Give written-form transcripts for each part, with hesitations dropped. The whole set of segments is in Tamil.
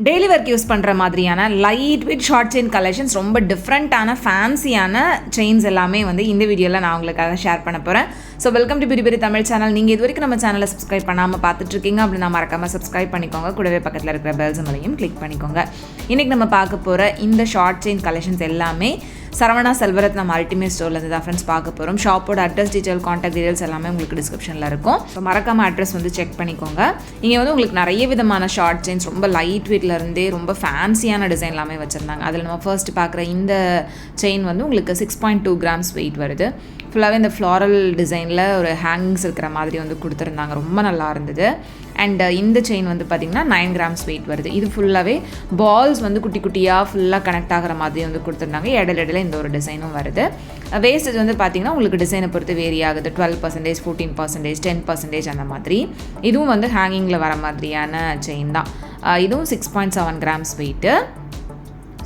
டெய்லி ஒர்க் யூஸ் பண்ணுற மாதிரியான light weight short chain collections ரொம்ப டிஃப்ரெண்ட்டான ஃபேன்சியான செயின்ஸ் எல்லாமே வந்து இந்த வீடியோவில் நான் உங்களுக்காக ஷேர் பண்ண போகிறேன். ஸோ வெல்கம் டு பிரி பிரி தமிழ் சேனல். நீங்கள் இது வரைக்கும் நம்ம சேனலை சப்ஸ்கிரைப் பண்ணாமல் பார்த்துட்ருக்கீங்க அப்படின்னா மறக்காமல் சப்ஸ்கிரைப் பண்ணிக்கோங்க. கூடவே பக்கத்தில் இருக்கிற பெல்ஸ் மேலேயும் கிளிக் பண்ணிக்கோங்க. இன்றைக்கி நம்ம பார்க்க போகிற இந்த ஷார்ட் செயின் கலெக்ஷன்ஸ் எல்லாமே சரவணா செல்வரத்னா மல்டிமேட் ஸ்டோர்லேருந்து தான் ஃப்ரெண்ட்ஸ் பார்க்க போகிறோம். ஷாப்போட அட்ரஸ் டீட்டெயில் காண்டாக்ட் டீட்டெயில்ஸ் எல்லாமே உங்களுக்கு டிஸ்கிரிப்ஷனில் இருக்கும். ஸோ மறக்காமல் அட்ரஸ் வந்து செக் பண்ணிக்கோங்க. இங்கே வந்து உங்களுக்கு நிறைய விதமான ஷார்ட் செயின்ஸ் ரொம்ப லைட் வெயிட்லேருந்தே ரொம்ப ஃபேன்சியான டிசைன் எல்லாமே வச்சுருந்தாங்க. அதில் நம்ம ஃபர்ஸ்ட் பார்க்குற இந்த செயின் வந்து உங்களுக்கு 6.2 grams வெயிட் வருது. ஃபுல்லாகவே இந்த ஃப்ளாரல் டிசைனில் ஒரு ஹேங்கிங்ஸ் இருக்கிற மாதிரி வந்து கொடுத்துருந்தாங்க. ரொம்ப நல்லா இருந்தது. அண்ட் இந்த செயின் வந்து பார்த்திங்கன்னா 9 grams வெயிட் வருது. இது ஃபுல்லாகவே பால்ஸ் வந்து குட்டி குட்டியாக ஃபுல்லாக கனெக்ட் ஆகிற மாதிரி வந்து கொடுத்துருந்தாங்க. இடையில இந்த ஒரு டிசைனும் வருது. வேஸ்டேஜ் வந்து பார்த்திங்கன்னா உங்களுக்கு டிசைனை பொறுத்து வேரி ஆகுது. 12%, 14%, 10% அந்த மாதிரி. இதுவும் வந்து ஹேங்கிங்கில் வர மாதிரியான செயின் தான். இதுவும் 6.7 grams வெயிட்டு.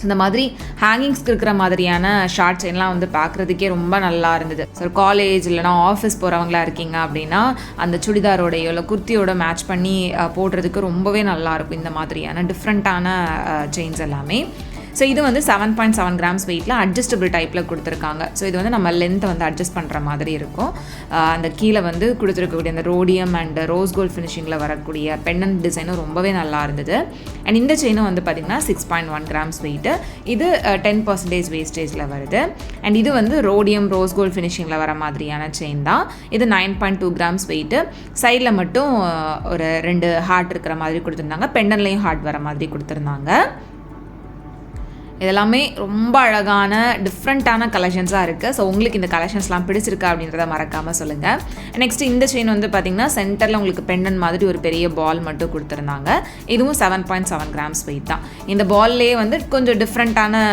இந்த மாதிரி ஹேங்கிங்ஸ்க்கு இருக்கிற மாதிரியான ஷார்ட் செயின்லாம் வந்து பார்க்குறதுக்கே ரொம்ப நல்லா இருந்தது. ஸோ காலேஜ் இல்லைனா ஆஃபீஸ் போகிறவங்களா இருக்கீங்க அப்படின்னா அந்த சுடிதாரோடையோ இல்லை குர்த்தியோட மேட்ச் பண்ணி போடுறதுக்கு ரொம்பவே நல்லாயிருக்கும் இந்த மாதிரியான டிஃப்ரெண்ட்டான செயின்ஸ் எல்லாமே. ஸோ இது வந்து 7.7 grams வெயிட்டில் அட்ஜஸ்டபிள் டைப்பில் கொடுத்துருக்காங்க. ஸோ இது வந்து நம்ம லென்த்தை வந்து அட்ஜஸ்ட் பண்ணுற மாதிரி இருக்கும். அந்த கீழே வந்து கொடுத்துருக்கக்கூடிய அந்த ரோடியம் அண்ட் ரோஸ் கோல்ட் ஃபினிஷிங்கில் வரக்கூடிய பெண்டன்ட் டிசைனும் ரொம்பவே நல்லா இருந்தது. அண்ட் இந்த செயினும் வந்து பார்த்திங்கன்னா 6.1 grams வெயிட்டு. இது 10% வேஸ்டேஜில் வருது. அண்ட் இது வந்து ரோடியம் ரோஸ் கோல்ட் ஃபினிஷிங்கில் வர மாதிரியான செயின் தான். இது 9.2 grams வெயிட்டு. சைடில் மட்டும் ஒரு 2 ஹார்ட் இருக்கிற மாதிரி கொடுத்துருந்தாங்க. பெண்டன்லேயும் ஹார்ட் வர மாதிரி கொடுத்துருந்தாங்க. இதெல்லாமே ரொம்ப அழகான டிஃப்ரெண்ட்டான கலெக்ஷன்ஸாக இருக்குது. ஸோ உங்களுக்கு இந்த கலெக்ஷன்ஸ்லாம் பிடிச்சிருக்கா அப்படின்றத மறக்காமல் சொல்லுங்கள். நெக்ஸ்ட் இந்த செயின் வந்து பார்த்திங்கன்னா சென்டரில் உங்களுக்கு பெண்டன் மாதிரி ஒரு பெரிய பால் மட்டும் கொடுத்துருந்தாங்க. இதுவும் 7.7 grams வெயிட் தான். இந்த பால்லேயே வந்து கொஞ்சம் டிஃப்ரெண்ட்டான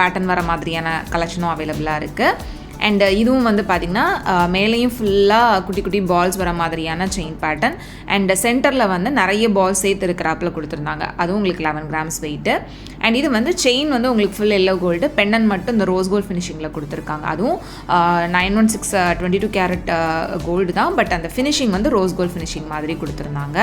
பேட்டர்ன் வர மாதிரியான கலெக்ஷனும் அவைலபிளாக இருக்குது. அண்ட் இதுவும் வந்து பார்த்திங்கன்னா மேலேயும் ஃபுல்லாக குட்டி குட்டி பால்ஸ் வர மாதிரியான செயின் பேட்டர்ன். அண்ட் சென்டரில் வந்து நிறைய பால்ஸ் சேர்த்து இருக்கிறாப்பில் கொடுத்துருந்தாங்க. அதுவும் உங்களுக்கு 11 grams வெயிட்டு. அண்ட் இது வந்து செயின் வந்து உங்களுக்கு ஃபுல் எல்லோ கோல்டு, பெண்டன் மட்டும் இந்த ரோஸ் கோல்டு ஃபினிஷிங்கில் கொடுத்துருக்காங்க. அதுவும் 916 22 கேரட் கோல்டு தான். பட் அந்த ஃபினிஷிங் வந்து ரோஸ் கோல்டு ஃபினிஷிங் மாதிரி கொடுத்துருந்தாங்க.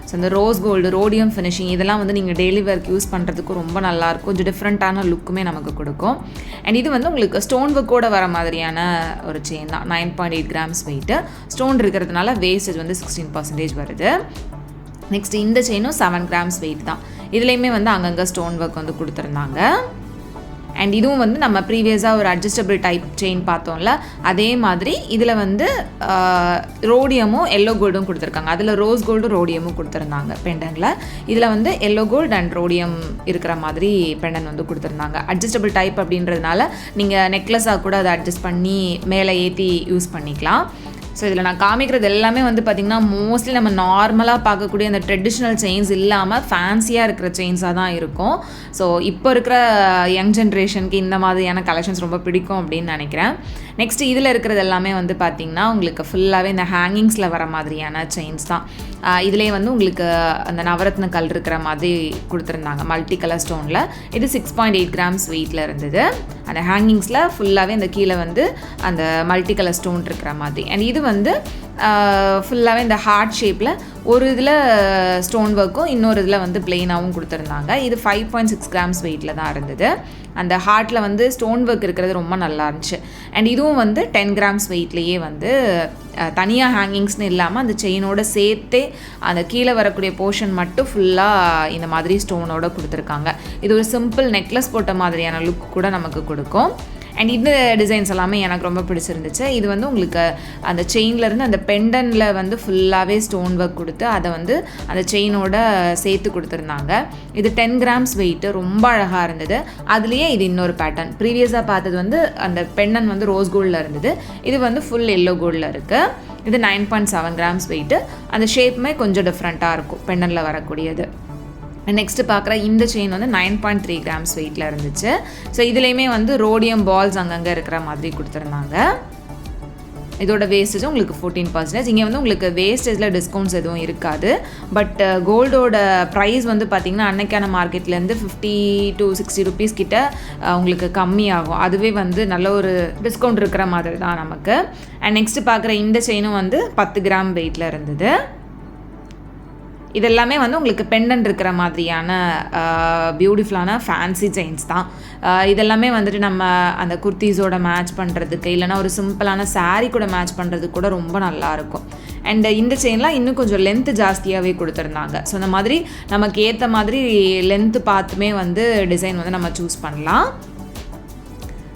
ஸோ இந்த ரோஸ் கோல்டு ரோடியம் ஃபினிஷிங் இதெல்லாம் வந்து நீங்கள் டெய்லி ஒர்க் யூஸ் பண்ணுறதுக்கு ரொம்ப நல்லாயிருக்கும். கொஞ்சம் டிஃப்ரெண்ட்டான லுக்குமே நமக்கு கொடுக்கும். அண்ட் இது வந்து உங்களுக்கு ஸ்டோன் ஒர்க்கோட வர மாதிரியான ஒரு செயின் தான். 9.8 grams வெயிட்டு. ஸ்டோன் இருக்கிறதுனால வேஸ்டேஜ் வந்து 16% வருது. நெக்ஸ்ட் இந்த செயினும் 7 grams வெயிட் தான். இதுலேயுமே வந்து அங்கங்கே ஸ்டோன் ஒர்க் வந்து கொடுத்துருந்தாங்க. அண்ட் இதுவும் வந்து நம்ம ப்ரீவியஸாக ஒரு அட்ஜஸ்டபிள் டைப் செயின் பார்த்தோம்ல, அதே மாதிரி இதில் வந்து ரோடியமும் எல்லோ கோல்டும் கொடுத்துருக்காங்க. அதில் ரோஸ் கோல்டும் ரோடியமும் கொடுத்துருந்தாங்க பெண்டனில். இதில் வந்து எல்லோ கோல்டு அண்ட் ரோடியம் இருக்கிற மாதிரி பெண்டன் வந்து கொடுத்துருந்தாங்க. அட்ஜஸ்டபிள் டைப் அப்படின்றதுனால நீங்கள் நெக்லஸாக கூட அதை அட்ஜஸ்ட் பண்ணி மேலே ஏற்றி யூஸ் பண்ணிக்கலாம். ஸோ இதில் நான் காமிக்கிறது எல்லாமே வந்து பார்த்திங்கன்னா மோஸ்ட்லி நம்ம நார்மலாக பார்க்கக்கூடிய அந்த ட்ரெடிஷ்னல் செயின்ஸ் இல்லாமல் ஃபேன்சியாக இருக்கிற செயின்ஸாக தான் இருக்கும். ஸோ இப்போ இருக்கிற யங் ஜென்ரேஷனுக்கு இந்த மாதிரியான கலெக்ஷன்ஸ் ரொம்ப பிடிக்கும் அப்படின்னு நினைக்கிறேன். நெக்ஸ்ட் இதில் இருக்கிறது எல்லாமே வந்து பார்த்திங்கன்னா உங்களுக்கு ஃபுல்லாகவே இந்த ஹேங்கிங்ஸில் வர மாதிரியான செயின்ஸ் தான். இதிலே வந்து உங்களுக்கு அந்த நவரத்ன கல் இருக்கிற மாதிரி கொடுத்துருந்தாங்க மல்டி கலர் ஸ்டோனில். இது 6.8 grams வெயிட்டில் இருந்தது. அந்த ஹேங்கிங்ஸில் ஃபுல்லாகவே அந்த கீழே வந்து அந்த மல்டி கலர் ஸ்டோன் இருக்கிற மாதிரி. அண்ட் இது வந்து ஃபுல்லாகவே இந்த ஹார்ட் ஷேப்பில் ஒரு இதில் ஸ்டோன் ஒர்க்கும் இன்னொரு இதில் வந்து பிளெயினாகவும் கொடுத்துருந்தாங்க. இது 5.6 grams வெயிட்டில் தான் இருந்தது. அந்த ஹார்ட்டில் வந்து ஸ்டோன் ஒர்க் இருக்கிறது ரொம்ப நல்லா இருந்துச்சு. அண்ட் இதுவும் வந்து 10 grams வெயிட்லேயே வந்து தனியாக ஹேங்கிங்ஸ்னு இல்லாமல் அந்த செயினோட சேர்த்தே அந்த கீழே வரக்கூடிய போர்ஷன் மட்டும் ஃபுல்லாக இந்த மாதிரி ஸ்டோனோட கொடுத்துருக்காங்க. இது ஒரு சிம்பிள் நெக்லஸ் போட்ட மாதிரியான லுக் கூட நமக்கு கொடுக்கும். அண்ட் இந்த டிசைன்ஸ் எல்லாமே எனக்கு ரொம்ப பிடிச்சிருந்துச்சு. இது வந்து உங்களுக்கு அந்த செயின்லேருந்து அந்த பெண்டனில் வந்து ஃபுல்லாகவே ஸ்டோன் ஒர்க் கொடுத்து அதை வந்து அந்த செயினோட சேர்த்து கொடுத்துருந்தாங்க. இது 10 grams வெயிட்டு. ரொம்ப அழகாக இருந்தது. அதுலேயே இது இன்னொரு பேட்டர்ன். ப்ரீவியஸாக பார்த்தது வந்து அந்த பெண்டன் வந்து ரோஸ் கோல்டில் இருந்தது. இது வந்து ஃபுல் எல்லோ கோல்டில் இருக்குது. இது 9.7 grams வெயிட்டு. அந்த ஷேப்புமே கொஞ்சம் டிஃப்ரெண்ட்டாக இருக்கும் பெண்டனில் வரக்கூடியது. நெக்ஸ்ட்டு பார்க்குற இந்த செயின் வந்து 9.3 grams வெயிட்டில் இருந்துச்சு. ஸோ இதுலேயுமே வந்து ரோடியம் பால்ஸ் அங்கங்கே இருக்கிற மாதிரி கொடுத்துருந்தாங்க. இதோட வேஸ்டேஜும் உங்களுக்கு 14%. இங்கே வந்து உங்களுக்கு வேஸ்டேஜில் டிஸ்கவுண்ட்ஸ் எதுவும் இருக்காது. பட் கோல்டோட ப்ரைஸ் வந்து பார்த்திங்கன்னா அன்னைக்கான மார்க்கெட்லேருந்து 50 to 60 rupees கிட்ட உங்களுக்கு கம்மியாகும். அதுவே வந்து நல்ல ஒரு டிஸ்கவுண்ட் இருக்கிற மாதிரி தான் நமக்கு. அண்ட் நெக்ஸ்ட்டு பார்க்குற இந்த செயினும் வந்து 10 gram வெயிட்டில் இருந்தது. இதெல்லாமே வந்து உங்களுக்கு பெண்டன் இருக்கிற மாதிரியான பியூட்டிஃபுல்லான ஃபேன்சி செயின்ஸ் தான். இதெல்லாமே வந்துட்டு நம்ம அந்த குர்த்திஸோட மேட்ச் பண்ணுறதுக்கு, இல்லைனா ஒரு சிம்பிளான சாரீ கூட மேட்ச் பண்ணுறதுக்கு கூட ரொம்ப நல்லாயிருக்கும். அண்ட் இந்த செயின்லாம் இன்னும் கொஞ்சம் லென்த்து ஜாஸ்தியாகவே கொடுத்துருந்தாங்க. ஸோ இந்த மாதிரி நமக்கு ஏற்ற மாதிரி லென்த்து பார்த்துமே வந்து டிசைன் வந்து நம்ம சூஸ் பண்ணலாம்.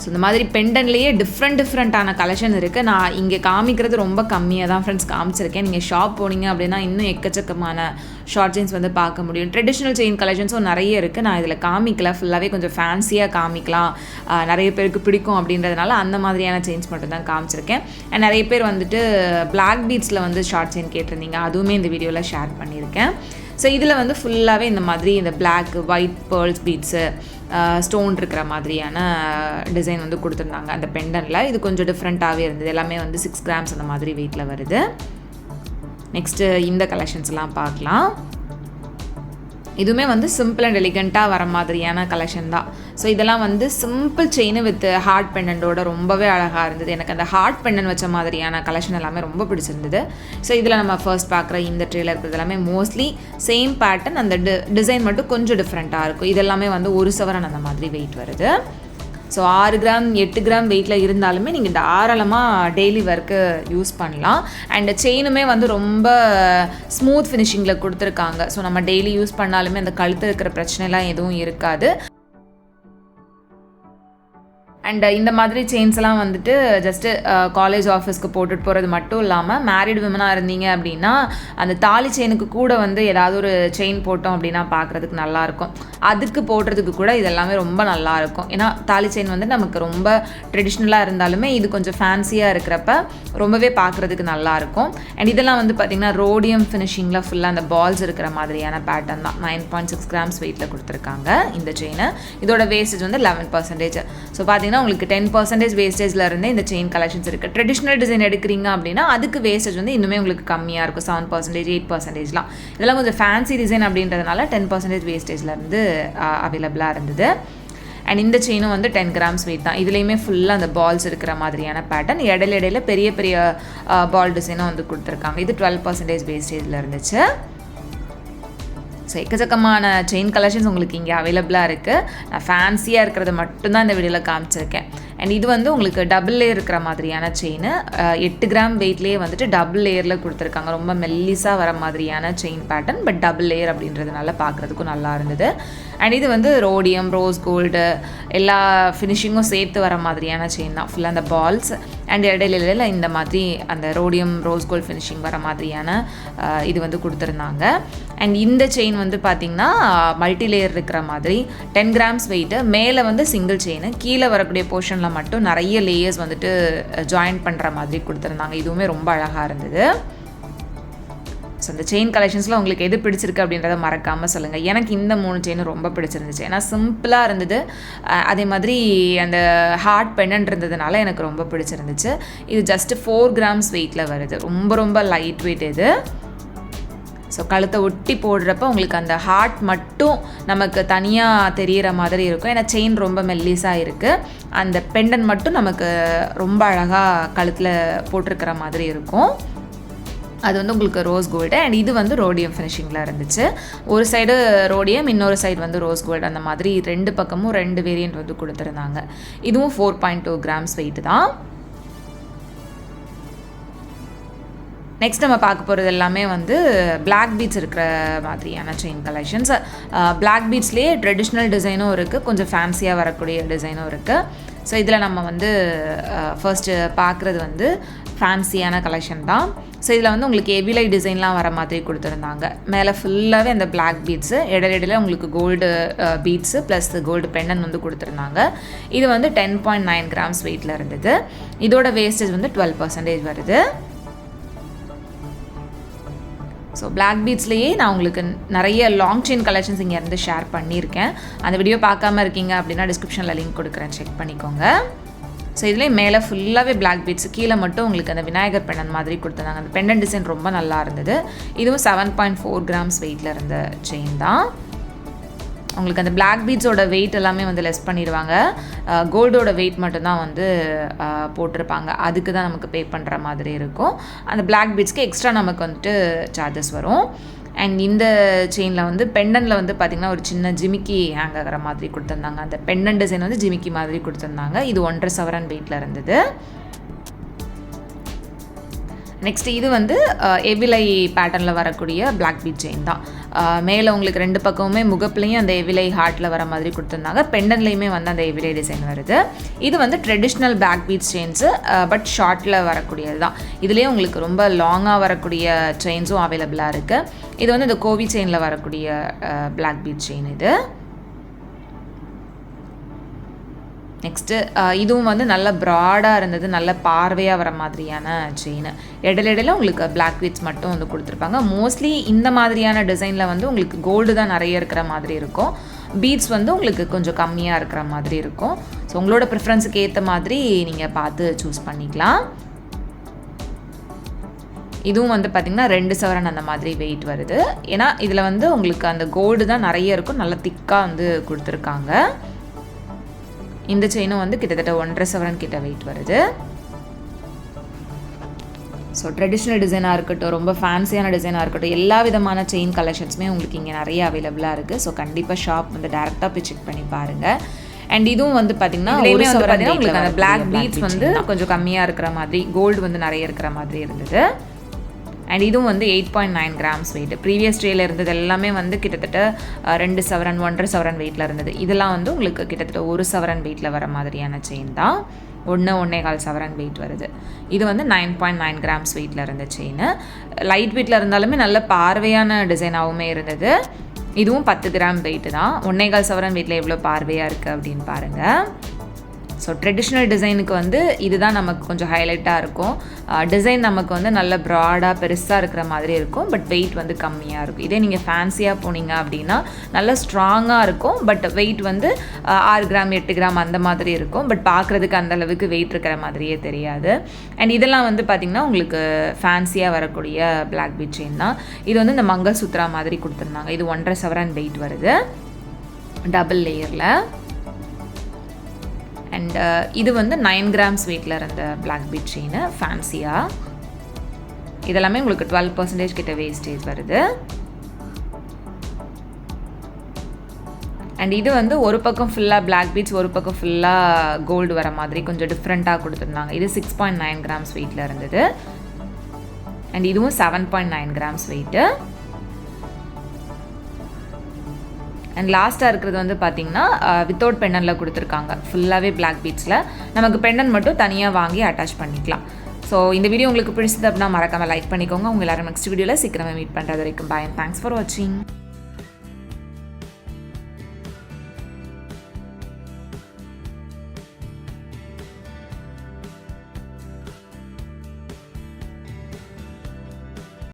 ஸோ இந்த மாதிரி பெண்டன்லேயே டிஃப்ரெண்ட்டான கலெக்ஷன் இருக்குது. நான் இங்கே காமிக்கிறது ரொம்ப கம்மியாக தான் ஃப்ரெண்ட்ஸ் காமிச்சிருக்கேன். நீங்கள் ஷாப் போனீங்க அப்படின்னா இன்னும் எக்கச்சக்கமான ஷார்ட் செயின்ஸ் வந்து பார்க்க முடியும். ட்ரெடிஷ்னல் செயின் கலெக்ஷன்ஸும் நிறைய இருக்குது. நான் இதில் காமிக்கல, ஃபுல்லாகவே கொஞ்சம் ஃபேன்சியாக காமிக்கலாம், நிறைய பேருக்கு பிடிக்கும் அப்படின்றதுனால அந்த மாதிரியான செயின்ஸ் மட்டும் தான் காமிச்சிருக்கேன். அண்ட் நிறைய பேர் வந்துட்டு பிளாக் பீட்ஸில் வந்து ஷார்ட் செயின் கேட்டிருந்தீங்க, அதுவுமே இந்த வீடியோவில் ஷேர் பண்ணியிருக்கேன். ஸோ இதில் வந்து ஃபுல்லாகவே இந்த மாதிரி இந்த black, white pearls beads, stone இருக்கிற மாதிரியான டிசைன் வந்து கொடுத்துருந்தாங்க அந்த பெண்டனில். இது கொஞ்சம் டிஃப்ரெண்ட்டாகவே இருந்தது. எல்லாமே வந்து 6 grams அந்த மாதிரி வெயிட்டில் வருது. நெக்ஸ்ட்டு இந்த கலெக்ஷன்ஸ்லாம் பார்க்கலாம். இதுவுமே வந்து சிம்பிள் அண்ட் எலிகண்ட்டாக வர மாதிரியான கலெக்ஷன் தான். ஸோ இதெல்லாம் வந்து சிம்பிள் செயின் வித் ஹார்ட் பெண்டன்ட்டோட ரொம்பவே அழகாக இருந்தது. எனக்கு அந்த ஹார்ட் பெண்டன் வச்ச மாதிரியான கலெக்ஷன் எல்லாமே ரொம்ப பிடிச்சிருந்தது. ஸோ இதில் நம்ம ஃபர்ஸ்ட் பார்க்குற இந்த ட்ரேல இருக்கிறது எல்லாமே மோஸ்ட்லி சேம் பேட்டர்ன், அந்த டிசைன் மட்டும் கொஞ்சம் டிஃப்ரெண்ட்டாக இருக்கும். இதெல்லாமே வந்து 1 சவரன் அந்த மாதிரி வெயிட் வருது. ஸோ 6 கிராம் 8 கிராம் வெயிட்டில் இருந்தாலுமே நீங்கள் தாராளமாக டெய்லி ஒர்க்கு யூஸ் பண்ணலாம். அண்ட் செயினுமே வந்து ரொம்ப ஸ்மூத் ஃபினிஷிங்கில் கொடுத்துருக்காங்க. ஸோ நம்ம டெய்லி யூஸ் பண்ணாலுமே அந்த கழுத்து இருக்கிற பிரச்சனைலாம் எதுவும் இருக்காது. அண்ட் இந்த மாதிரி செயின்ஸ்லாம் வந்துட்டு ஜஸ்ட்டு காலேஜ் ஆஃபீஸ்க்கு போட்டுட்டு போகிறது மட்டும் இல்லாமல் மேரிட் விமனாக இருந்தீங்க அப்படின்னா அந்த தாலி செயினுக்கு கூட வந்து ஏதாவது ஒரு செயின் போட்டோம் அப்படின்னா பார்க்குறதுக்கு நல்லாயிருக்கும். அதுக்கு போடுறதுக்கு கூட இதெல்லாமே ரொம்ப நல்லாயிருக்கும். ஏன்னா தாலி செயின் வந்து நமக்கு ரொம்ப ட்ரெடிஷ்னலாக இருந்தாலுமே இது கொஞ்சம் ஃபேன்சியாக இருக்கிறப்ப ரொம்பவே பார்க்குறதுக்கு நல்லாயிருக்கும். அண்ட் இதெல்லாம் வந்து பார்த்திங்கன்னா ரோடியம் ஃபினிஷிங்கில் ஃபுல்லாக அந்த பால்ஸ் இருக்கிற மாதிரியான பேட்டர்ன் தான். 9.6 grams வெயிட்டில் கொடுத்துருக்காங்க இந்த செயினை. இதோட வேஸ்டேஜ் வந்து 11%. ஸோ பார்த்தீங்கன்னா உங்களுக்கு 10% வேஸ்டேஜில் இருந்தே இந்த செயின் கலெக்ஷன்ஸ் இருக்குது. ட்ரெடிஷ்னல் டிசைன் எடுக்கிறீங்க அப்படின்னா அதுக்கு வேஸ்டேஜ் வந்து இன்னுமே உங்களுக்கு கம்மியாக இருக்கும். 7%, 8%. இதெல்லாம் கொஞ்சம் ஃபேன்சி டிசைன் அப்படின்றதுனால 10% வேஸ்டேஜில் இருந்து அவைலபிளாக இருந்தது. அண்ட் இந்த செயினும் வந்து 10 grams வெயிட் தான். இதுலேயுமே ஃபுல்லாக அந்த பால்ஸ் இருக்கிற மாதிரியான பேட்டர்ன், இடையில பெரிய பெரிய பால் டிசைனும் வந்து கொடுத்துருக்காங்க. இது 12% வேஸ்டேஜில் இருந்துச்சு. ஸோ எக்கச்சக்கமான செயின் கலெக்ஷன்ஸ் உங்களுக்கு இங்கே அவைலபிளாக இருக்குது. நான் ஃபேன்சியாக இருக்கிறத மட்டும்தான் இந்த வீடியோவில் காமிச்சிருக்கேன். அண்ட் இது வந்து உங்களுக்கு டபுள் லேயர் இருக்கிற மாதிரியான செயின், 8 கிராம் வெயிட்லேயே வந்துட்டு டபுள் லேயரில் கொடுத்துருக்காங்க. ரொம்ப மெல்லிஸாக வர மாதிரியான chain pattern, but double layer அப்படின்றதுனால பார்க்குறதுக்கும் நல்லா இருந்தது. அண்ட் இது வந்து ரோடியம், ரோஸ் கோல்டு எல்லா ஃபினிஷிங்கும் சேர்த்து வர மாதிரியான செயின் தான். ஃபுல்லாக அந்த பால்ஸ் அண்ட் இடையில இந்த மாதிரி அந்த ரோடியம், ரோஸ் கோல்டு ஃபினிஷிங் வர மாதிரியான இது வந்து கொடுத்துருந்தாங்க. அண்ட் இந்த செயின் வந்து பார்த்திங்கன்னா மல்டி லேயர் இருக்கிற மாதிரி 10 grams வெயிட்டு. மேலே வந்து சிங்கிள் செயின், கீழே வரக்கூடிய போர்ஷனில் மட்டும் நிறைய லேயர்ஸ் வந்துட்டு ஜாயின் பண்ணுற மாதிரி கொடுத்துருந்தாங்க. இதுவுமே ரொம்ப அழகாக இருந்தது. ஸோ அந்த செயின் கலெக்ஷன்ஸில் உங்களுக்கு எது பிடிச்சிருக்கு அப்படின்றத மறக்காமல் சொல்லுங்கள். எனக்கு இந்த 3 செயினும் ரொம்ப பிடிச்சிருந்துச்சு. ஏன்னா சிம்பிளாக இருந்தது, அதே மாதிரி அந்த ஹார்ட் பெண்டன்ட் இருந்ததுனால எனக்கு ரொம்ப பிடிச்சிருந்துச்சு. இது ஜஸ்ட்டு 4 grams வெயிட்டில் வருது. ரொம்ப லைட் வெயிட் இது. ஸோ கழுத்தை ஒட்டி போடுறப்ப உங்களுக்கு அந்த ஹார்ட் மட்டும் நமக்கு தனியாக தெரிகிற மாதிரி இருக்கும். ஏன்னா செயின் ரொம்ப மெல்லிஸாக இருக்குது. அந்த பெண்டன் மட்டும் நமக்கு ரொம்ப அழகாக கழுத்தில் போட்டிருக்கிற மாதிரி இருக்கும். அது வந்து உங்களுக்கு ரோஸ் கோல்டு. அண்ட் இது வந்து ரோடியம் ஃபினிஷிங்கில் இருந்துச்சு. ஒரு சைடு ரோடியம், இன்னொரு சைடு வந்து ரோஸ் கோல்டு. அந்த மாதிரி 2 பக்கமும் 2 வேரியண்ட் வந்து கொடுத்துருந்தாங்க. இதுவும் 4.2 grams வெயிட் தான். நெக்ஸ்ட் நம்ம பார்க்க போகிறது எல்லாமே வந்து பிளாக் பீட்ஸ் இருக்கிற மாதிரியான செயின் கலெக்ஷன்ஸ். பிளாக் பீட்ஸ்லேயே ட்ரெடிஷ்னல் டிசைனும் இருக்குது, கொஞ்சம் ஃபேன்சியாக வரக்கூடிய டிசைனும் இருக்குது. ஸோ இதில் நம்ம வந்து ஃபர்ஸ்ட்டு பார்க்குறது வந்து ஃபேன்சியான கலெக்ஷன் தான். ஸோ இதில் வந்து உங்களுக்கு எவிலை டிசைன்லாம் வர மாதிரி கொடுத்துருந்தாங்க. மேலே ஃபுல்லாகவே அந்த பிளாக் பீட்ஸு, இடையில உங்களுக்கு gold beads plus gold pendant வந்து கொடுத்துருந்தாங்க. இது வந்து 10.9 grams வெயிட்டில் இருந்தது. இதோட வேஸ்டேஜ் வந்து 12% வருது. ஸோ பிளாக் பீட்ஸ்லேயே நான் உங்களுக்கு நிறைய லாங் செயின் கலெக்ஷன்ஸ் இங்கேருந்து ஷேர் பண்ணியிருக்கேன். அந்த வீடியோ பார்க்காம இருக்கீங்க அப்படின்னா டிஸ்கிரிப்ஷனில் லிங்க் கொடுக்குறேன், செக் பண்ணிக்கோங்க. ஸோ இதுலேயே மேலே ஃபுல்லாகவே பிளாக் பீட்ஸ், கீழே மட்டும் உங்களுக்கு அந்த விநாயகர் பெண்டன் மாதிரி கொடுத்துருந்தாங்க. அந்த பெண்டன் டிசைன் ரொம்ப நல்லா இருந்தது. இதுவும் 7.4 grams வெயிட்டில் இருந்த செயின் தான். உங்களுக்கு அந்த பிளாக் பீட்ஸோட வெயிட் எல்லாமே வந்து லெஸ் பண்ணிடுவாங்க. கோல்டோட வெயிட் மட்டும்தான் வந்து போட்டிருப்பாங்க. அதுக்கு தான் நமக்கு பே பண்ணுற மாதிரி இருக்கும். அந்த பிளாக் பீட்ஸ்க்கு எக்ஸ்ட்ரா நமக்கு வந்துட்டு சார்ஜஸ் வரும். அண்ட் இந்த செயினில் வந்து பெண்டனில் வந்து பார்த்திங்கன்னா ஒரு சின்ன ஜிமிக்கி ஹேங் ஆகிற மாதிரி கொடுத்துருந்தாங்க. அந்த பெண்டன் டிசைன் வந்து ஜிமிக்கி மாதிரி கொடுத்துருந்தாங்க. இது 1.5 சவரன் வெயிட்டில் இருந்தது. நெக்ஸ்ட் இது வந்து எவிலை பேட்டர்னில் வரக்கூடிய பிளாக் பீட் செயின் தான். மேலே உங்களுக்கு 2 பக்கமுமே முகப்புலையும் அந்த எவிலை ஹார்ட்டில் வர மாதிரி கொடுத்துருந்தாங்க. பெண்டன்லேயுமே வந்து அந்த எவிலை டிசைன் வருது. இது வந்து traditional black bead chains, but ஷார்ட்டில் வரக்கூடியது தான். இதுலேயே உங்களுக்கு ரொம்ப லாங்காக வரக்கூடிய செயின்ஸும் அவைலபிளாக இருக்குது. இது வந்து இந்த கோவி செயினில் வரக்கூடிய பிளாக் பீட் செயின் இது. நெக்ஸ்ட்டு இதுவும் வந்து நல்ல ப்ராடாக இருந்தது, நல்ல பார்வையாக வர மாதிரியான செயின். இடையில உங்களுக்கு பிளாக் பீட்ஸ் மட்டும் வந்து கொடுத்துருப்பாங்க. மோஸ்ட்லி இந்த மாதிரியான டிசைனில் வந்து உங்களுக்கு கோல்டு தான் நிறைய இருக்கிற மாதிரி இருக்கும். பீட்ஸ் வந்து உங்களுக்கு கொஞ்சம் கம்மியாக இருக்கிற மாதிரி இருக்கும். ஸோ உங்களோட ப்ரிஃபரன்ஸுக்கு ஏற்ற மாதிரி நீங்கள் பார்த்து சூஸ் பண்ணிக்கலாம். இதுவும் வந்து பார்த்திங்கன்னா 2 சவரன் அந்த மாதிரி வெயிட் வருது. ஏன்னா இதில் வந்து உங்களுக்கு அந்த கோல்டு தான் நிறைய இருக்கும், நல்லா திக்காக வந்து கொடுத்துருக்காங்க. இந்த செயினும் வந்து கிட்டத்தட்ட 1.5 சவரன் கிட்ட வெயிட் வருது. ஸோ ட்ரெடிஷ்னல் டிசைனாக இருக்கட்டும், ரொம்ப ஃபேன்சியான டிசைனாக இருக்கட்டும், எல்லா விதமான செயின் கலெக்ஷன்ஸுமே உங்களுக்கு இங்கே நிறைய அவைலபிளாக இருக்குது. ஸோ கண்டிப்பாக ஷாப் வந்து டேரெக்டாக போய் செக் பண்ணி பாருங்கள். அண்ட் இதுவும் வந்து பார்த்திங்கன்னா உங்களுக்கு அந்த பிளாக் பீட்ஸ் வந்து கொஞ்சம் கம்மியாக இருக்கிற மாதிரி, கோல்டு வந்து நிறைய இருக்கிற மாதிரி இருந்தது. அண்ட் இதுவும் வந்து 8.9 கிராம்ஸ் வெயிட். ப்ரீவியஸ் டேயில் இருந்தது எல்லாமே வந்து கிட்டத்தட்ட 2 சவரன் 1.5 சவரன் வெயிட்டில் இருந்தது. இதெல்லாம் வந்து உங்களுக்கு கிட்டத்தட்ட 1 சவரன் வெயிட்டில் வர மாதிரியான செயின் தான். 1.25 சவரன் வெயிட் வருது. இது வந்து 9.9 கிராம்ஸ் வெயிட்டில் இருந்த செயின். லைட் வெயிட்டில் இருந்தாலுமே நல்ல பார்வையான டிசைனாகவுமே இருந்தது. இதுவும் 10 கிராம் வெயிட்டு தான். 1.25 சவரன் வெயிட்டில் எவ்வளோ பார்வையாக இருக்குது அப்படின்னு பாருங்கள். ஸோ ட்ரெடிஷ்னல் டிசைனுக்கு வந்து இதுதான் நமக்கு கொஞ்சம் ஹைலைட்டாக இருக்கும். டிசைன் நமக்கு வந்து நல்ல ப்ராடாக பெருசாக இருக்கிற மாதிரி இருக்கும், பட் வெயிட் வந்து கம்மியாக இருக்கும். இதே நீங்கள் ஃபேன்சியாக போனீங்க அப்படின்னா நல்ல ஸ்ட்ராங்காக இருக்கும், பட் வெயிட் வந்து 6 கிராம் 8 கிராம் அந்த மாதிரி இருக்கும். பட் பார்க்குறதுக்கு அந்தளவுக்கு வெயிட் இருக்கிற மாதிரியே தெரியாது. அண்ட் இதெல்லாம் வந்து பார்த்திங்கன்னா உங்களுக்கு ஃபேன்சியாக வரக்கூடிய பிளாக் பீட் செயின் தான். இது வந்து இந்த மங்கல் சூத்ரா மாதிரி கொடுத்துருந்தாங்க. இது 1.5 சவரன் வெயிட் வருது, டபுள் லேயரில். அண்ட் இது வந்து 9 கிராம்ஸ் வெயிட்டில் இருந்த பிளாக் பீட் செயின் ஃபேன்சியாக. இதெல்லாமே உங்களுக்கு 12% கிட்ட வேஸ்டேஜ் வருது. அண்ட் இது வந்து ஒரு பக்கம் ஃபுல்லாக பிளாக் பீட்ஸ், ஒரு பக்கம் ஃபுல்லாக கோல்டு வர மாதிரி கொஞ்சம் டிஃப்ரெண்ட்டாக கொடுத்துருந்தாங்க. இது 6.9 கிராம்ஸ் வெயிட்டில் இருந்தது. அண்ட் இதுவும் 7.9 கிராம்ஸ் வெயிட்டு. அண்ட் லாஸ்ட்டாக இருக்கிறது வந்து பார்த்திங்கன்னா வித்தவுட் பெண்டனில் கொடுத்துருக்காங்க. ஃபுல்லாகவே பிளாக் பீட்ஸில். நமக்கு பெண்டன் மட்டும் தனியாக வாங்கி அட்டாச் பண்ணிக்கலாம். ஸோ இந்த வீடியோ உங்களுக்கு பிடிச்சது அப்படின்னா மறக்காமல் லைக் பண்ணிக்கோங்க. உங்கள் எல்லாரும் நெக்ஸ்ட் வீடியோவில் சீக்கிரமாக மீட் பண்ணுறது வரைக்கும் பாய். தேங்க்ஸ் ஃபார் வாட்சிங்.